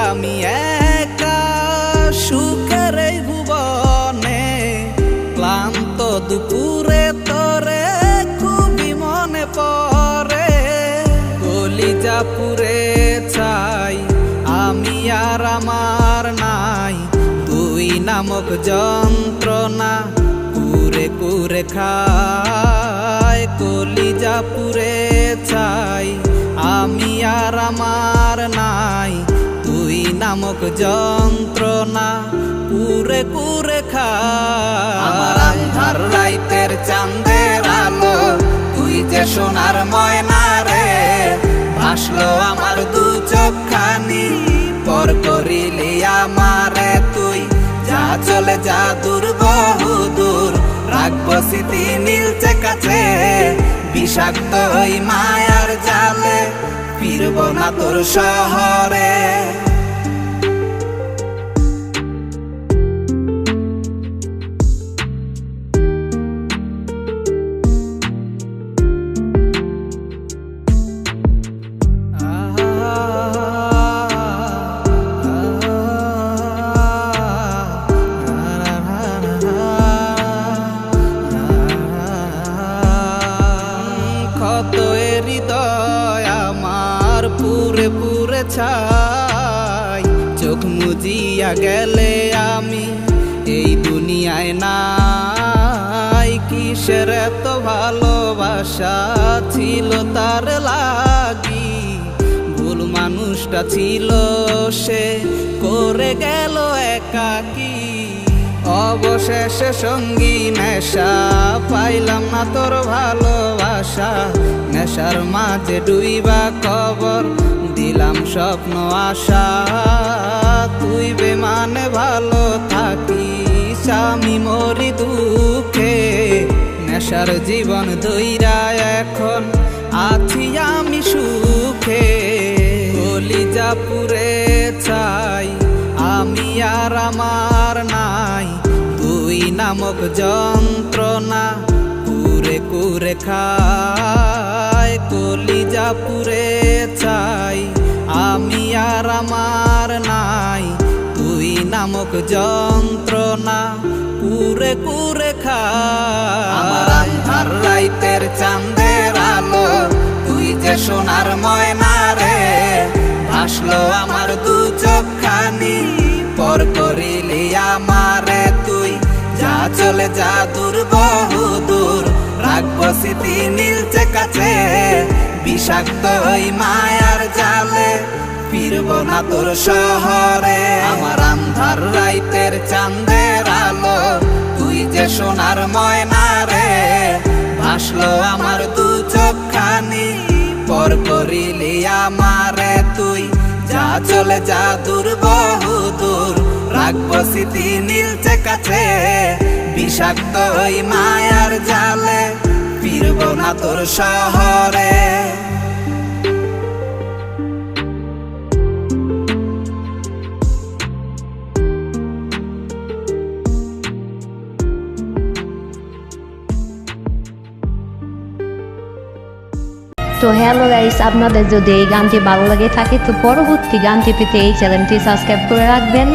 আমি একা সুখের এই ভুবনে, ক্লান্ত দুপুরে তোরে খুবই মনে পড়ে। কলিজা পুরে চাই আমি আর আমার নাই, তুই নামক যন্ত্রণা কুরে কুরে খায়। কলিজা পুরে চাই আমি আর আমার নাই, তুই নামক যন্ত্রণা কুরে কুরে খায়। আমার আন্ধার রাইতের চাঁদের আলো, তুই যে সোনার ময়না রে, ভাসলো আমার দু চোখখানি, পর করিলি আমারে তুই। যা চলে যা দূর বহু দূর, রাখবো স্মৃতি নীলচে কাছে, বিষাক্ত ওই মায়ার জালে ফিরবো না তোর শহরে। ক্ষত হৃদয় আমার পুরে পুরে ছাই, চোখ মুজিয়া গেলে আমি এই দুনিয়ায় নাই। কিসের এত ভালোবাসা ছিল তার লাগি, ভুল মানুষটা ছিল সে, করে গেল একাকী। অবশেষে সঙ্গী নেশা, পাইলাম না তোর ভালোবাসা, নেশার মাঝে ডুইবা কবর দিলাম স্বপ্ন আশা। তুই বেমানে ভালো থাকিস, আমি মরি দুঃখে, নেশার জীবন ধইরা এখন আছি আমি সুখে। কলিজা পুরে চাই আমি আর আমার নাই, তুই নামক যন্ত্রণা কুরে কুরে খায়। কলিজা পুরে চাই আমি আর আমার নাই, তুই নামক যন্ত্রণা কুরে কুরে খায়। আমার আন্ধার রাইতের চাঁদের আলো, তুই যে সোনার ময়না রে, ভাসলো আমার দু চোখখানি, পর করিলি আমারে তুই। যা চলে যা দূর বহু দূর, রাখবো স্মৃতি নীলচে কাছে, বিষাক্ত ওই মায়ার জালে ফিরবো না তোর শহরে। আমার আন্ধার রাইতের চাঁদের আলো, তুই যে সোনার ময়না রে, ভাসলো আমার দু চোখখানি, পর করিলি আমারে তুই। যা চলে যা দূর বহু দূর, রাখবো স্মৃতি নীলচে কাছে, বিষাক্ত ওই মায়ার জালে ফিরবো না তোর শহরে। তো হ্যালো গাইস, আপনাদের যদি এই গানটি ভালো লাগে থাকে তো পরবর্তী গানটি পেতে এই চ্যানেলটি সাবস্ক্রাইব করে রাখবেন।